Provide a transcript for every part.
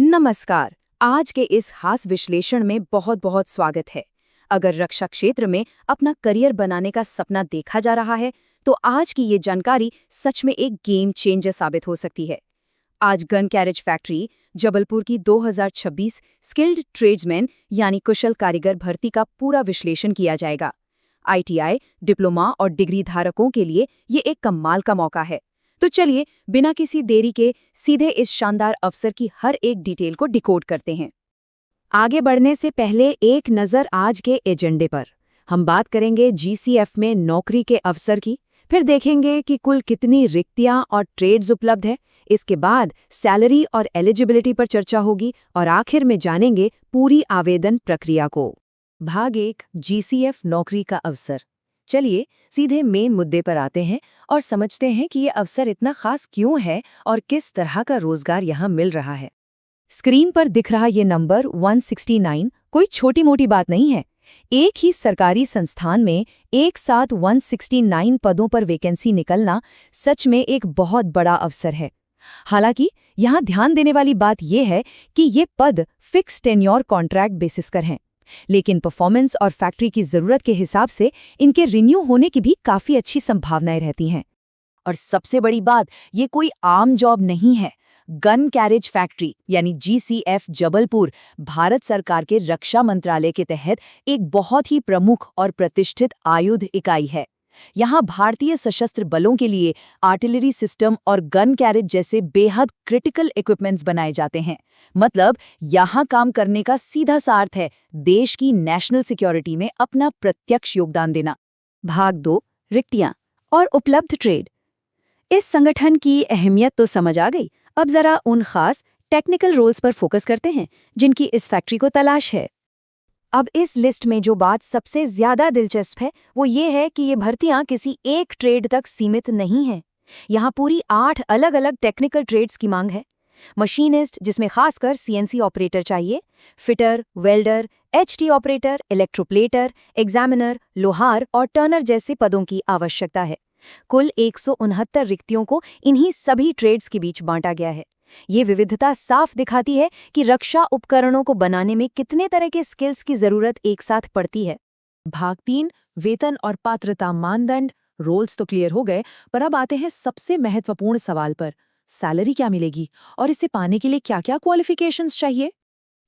नमस्कार। आज के इस खास विश्लेषण में बहुत बहुत स्वागत है। अगर रक्षा क्षेत्र में अपना करियर बनाने का सपना देखा जा रहा है तो आज की ये जानकारी सच में एक गेम चेंजर साबित हो सकती है। आज गन कैरेज फैक्ट्री जबलपुर की 2026 स्किल्ड ट्रेड्समैन यानी कुशल कारीगर भर्ती का पूरा विश्लेषण किया जाएगा। ITI, डिप्लोमा और डिग्री धारकों के लिए ये एक कमाल का मौका है। तो चलिए बिना किसी देरी के सीधे इस शानदार अवसर की हर एक डिटेल को डिकोड करते हैं। आगे बढ़ने से पहले एक नज़र आज के एजेंडे पर। हम बात करेंगे GCF में नौकरी के अवसर की, फिर देखेंगे कि कुल कितनी रिक्तियां और ट्रेड्स उपलब्ध है। इसके बाद सैलरी और एलिजिबिलिटी पर चर्चा होगी और आखिर में जानेंगे पूरी आवेदन प्रक्रिया को। भाग 1, GCF नौकरी का अवसर। चलिए सीधे मेन मुद्दे पर आते हैं और समझते हैं कि ये अवसर इतना खास क्यों है और किस तरह का रोजगार यहाँ मिल रहा है। स्क्रीन पर दिख रहा ये नंबर 169 कोई छोटी मोटी बात नहीं है। एक ही सरकारी संस्थान में एक साथ 169 पदों पर वैकेंसी निकलना सच में एक बहुत बड़ा अवसर है। हालांकि यहाँ ध्यान देने वाली बात यह है कि ये पद फिक्स टेन्योर कॉन्ट्रैक्ट बेसिस पर हैं, लेकिन परफॉर्मेंस और फैक्ट्री की ज़रूरत के हिसाब से इनके रिन्यू होने की भी काफ़ी अच्छी संभावनाएं रहती हैं। और सबसे बड़ी बात, ये कोई आम जॉब नहीं है। गन कैरेज फैक्ट्री यानी GCF जबलपुर भारत सरकार के रक्षा मंत्रालय के तहत एक बहुत ही प्रमुख और प्रतिष्ठित आयुध इकाई है। यहाँ भारतीय सशस्त्र बलों के लिए आर्टिलरी सिस्टम और गन कैरेज जैसे बेहद क्रिटिकल इक्विपमेंट्स बनाए जाते हैं। मतलब यहाँ काम करने का सीधा सा अर्थ है देश की नेशनल सिक्योरिटी में अपना प्रत्यक्ष योगदान देना। भाग 2, रिक्तियाँ और उपलब्ध ट्रेड। इस संगठन की अहमियत तो समझ आ गई। अब जरा उन खास टेक्निकल रोल्स पर फोकस करते हैं जिनकी इस फैक्ट्री को तलाश है। अब इस लिस्ट में जो बात सबसे ज्यादा दिलचस्प है वो ये है कि ये भर्तियां किसी एक ट्रेड तक सीमित नहीं हैं। यहाँ पूरी 8 अलग अलग टेक्निकल ट्रेड्स की मांग है। मशीनिस्ट, जिसमें खासकर CNC ऑपरेटर चाहिए, fitter, welder, HT operator, electroplater, examiner, लोहार और टर्नर जैसे पदों की आवश्यकता है। कुल 169 रिक्तियों को इन्हीं सभी ट्रेड्स के बीच बांटा गया है। ये विविधता साफ दिखाती है कि रक्षा उपकरणों को बनाने में कितने तरह के स्किल्स की जरूरत एक साथ पड़ती है। भाग 3, वेतन और पात्रता मानदंड। रोल्स तो क्लियर हो गए, पर अब आते हैं सबसे महत्वपूर्ण सवाल पर। सैलरी क्या मिलेगी और इसे पाने के लिए क्या-क्या क्वालिफिकेशंस चाहिए?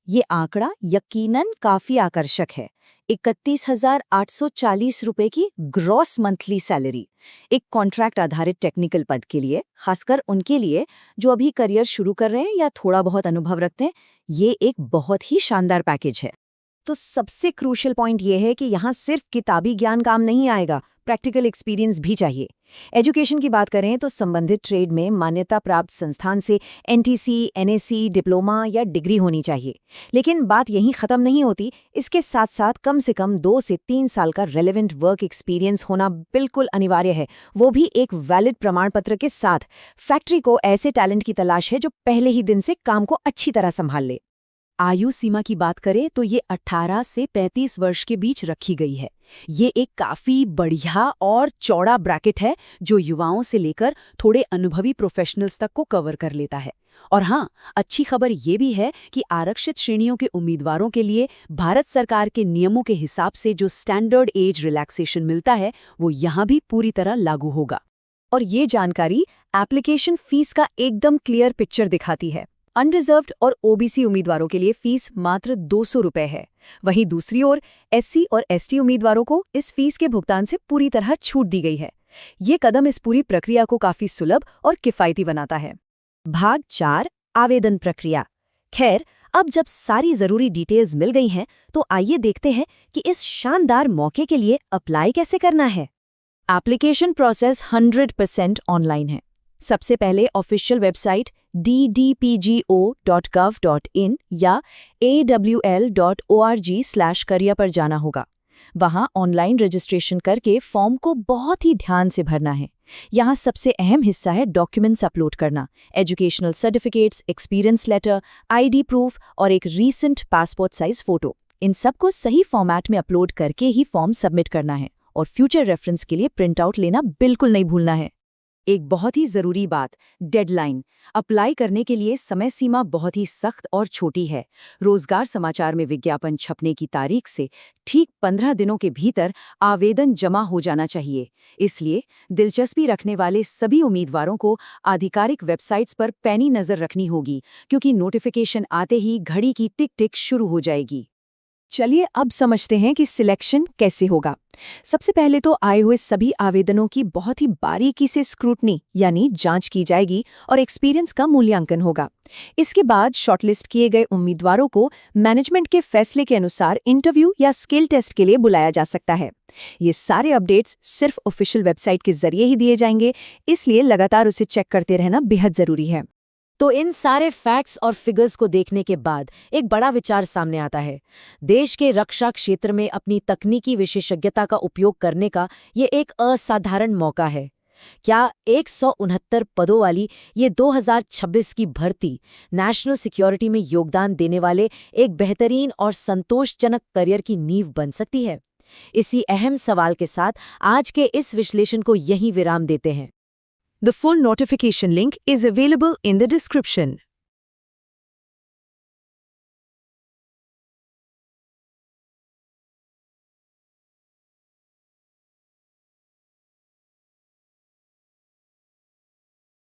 ये आंकड़ा यकीनन काफी आकर्षक है। 31,840 रुपए की ग्रॉस मंथली सैलरी एक कॉन्ट्रैक्ट आधारित टेक्निकल पद के लिए, खासकर उनके लिए जो अभी करियर शुरू कर रहे हैं या थोड़ा बहुत अनुभव रखते हैं, ये एक बहुत ही शानदार पैकेज है। तो सबसे क्रूशियल पॉइंट ये है कि यहाँ सिर्फ किताबी ज्ञान काम नहीं आएगा, प्रैक्टिकल एक्सपीरियंस भी चाहिए। एजुकेशन की बात करें तो संबंधित ट्रेड में मान्यता प्राप्त संस्थान से NTC, NAC, डिप्लोमा या डिग्री होनी चाहिए। लेकिन बात यहीं ख़त्म नहीं होती। इसके साथ साथ कम से कम 2 से 3 साल का रेलेवेंट वर्क एक्सपीरियंस होना बिल्कुल अनिवार्य है, वो भी एक वैलिड प्रमाण पत्र के साथ। फैक्ट्री को ऐसे टैलेंट की तलाश है जो पहले ही दिन से काम को अच्छी तरह संभाल ले। आयु सीमा की बात करें तो ये 18 से 35 वर्ष के बीच रखी गई है। ये एक काफ़ी बढ़िया और चौड़ा ब्रैकेट है जो युवाओं से लेकर थोड़े अनुभवी प्रोफेशनल्स तक को कवर कर लेता है। और हाँ, अच्छी खबर ये भी है कि आरक्षित श्रेणियों के उम्मीदवारों के लिए भारत सरकार के नियमों के हिसाब से जो स्टैंडर्ड एज रिलैक्सेशन मिलता है वो यहाँ भी पूरी तरह लागू होगा। और ये जानकारी एप्लीकेशन फीस का एकदम क्लियर पिक्चर दिखाती है। अनरिजर्व्ड और OBC उम्मीदवारों के लिए फीस मात्र 200 रुपये है। वहीं दूसरी ओर SC और ST उम्मीदवारों को इस फीस के भुगतान से पूरी तरह छूट दी गई है। ये कदम इस पूरी प्रक्रिया को काफी सुलभ और किफायती बनाता है। भाग 4, आवेदन प्रक्रिया। खैर, अब जब सारी जरूरी डिटेल्स मिल गई हैं तो आइए देखते हैं कि इस शानदार मौके के लिए अप्लाई कैसे करना है। एप्लीकेशन प्रोसेस 100% ऑनलाइन है। सबसे पहले ऑफिशियल वेबसाइट ddpgo.gov.in या awl.org/career पर जाना होगा। वहाँ ऑनलाइन रजिस्ट्रेशन करके फॉर्म को बहुत ही ध्यान से भरना है। यहाँ सबसे अहम हिस्सा है डॉक्यूमेंट्स अपलोड करना। Educational certificates, experience letter, ID proof और एक रीसेंट पासपोर्ट साइज फोटो। इन सबको सही फॉर्मेट में अपलोड करके ही फॉर्म सबमिट करना है और फ्यूचर रेफरेंस के लिए प्रिंट आउट लेना बिल्कुल नहीं भूलना है। एक बहुत ही जरूरी बात, डेडलाइन। अप्लाई करने के लिए समय सीमा बहुत ही सख्त और छोटी है। रोजगार समाचार में विज्ञापन छपने की तारीख से ठीक 15 दिनों के भीतर आवेदन जमा हो जाना चाहिए। इसलिए दिलचस्पी रखने वाले सभी उम्मीदवारों को आधिकारिक वेबसाइट्स पर पैनी नजर रखनी होगी, क्योंकि नोटिफिकेशन आते ही घड़ी की टिक टिक शुरू हो जाएगी। चलिए अब समझते हैं कि सिलेक्शन कैसे होगा। सबसे पहले तो आए हुए सभी आवेदनों की बहुत ही बारीकी से स्क्रूटनी यानी जांच की जाएगी और एक्सपीरियंस का मूल्यांकन होगा। इसके बाद शॉर्टलिस्ट किए गए उम्मीदवारों को मैनेजमेंट के फैसले के अनुसार इंटरव्यू या स्किल टेस्ट के लिए बुलाया जा सकता है। ये सारे अपडेट्स सिर्फ ऑफिशियल वेबसाइट के जरिए ही दिए जाएंगे, इसलिए लगातार उसे चेक करते रहना बेहद जरूरी है। तो इन सारे फैक्ट्स और फिगर्स को देखने के बाद एक बड़ा विचार सामने आता है। देश के रक्षा क्षेत्र में अपनी तकनीकी विशेषज्ञता का उपयोग करने का ये एक असाधारण मौका है। क्या 169 पदों वाली ये 2026 की भर्ती नेशनल सिक्योरिटी में योगदान देने वाले एक बेहतरीन और संतोषजनक करियर की नींव बन सकती है? इसी अहम सवाल के साथ आज के इस विश्लेषण को यहीं विराम देते हैं। The full notification link is available in the description.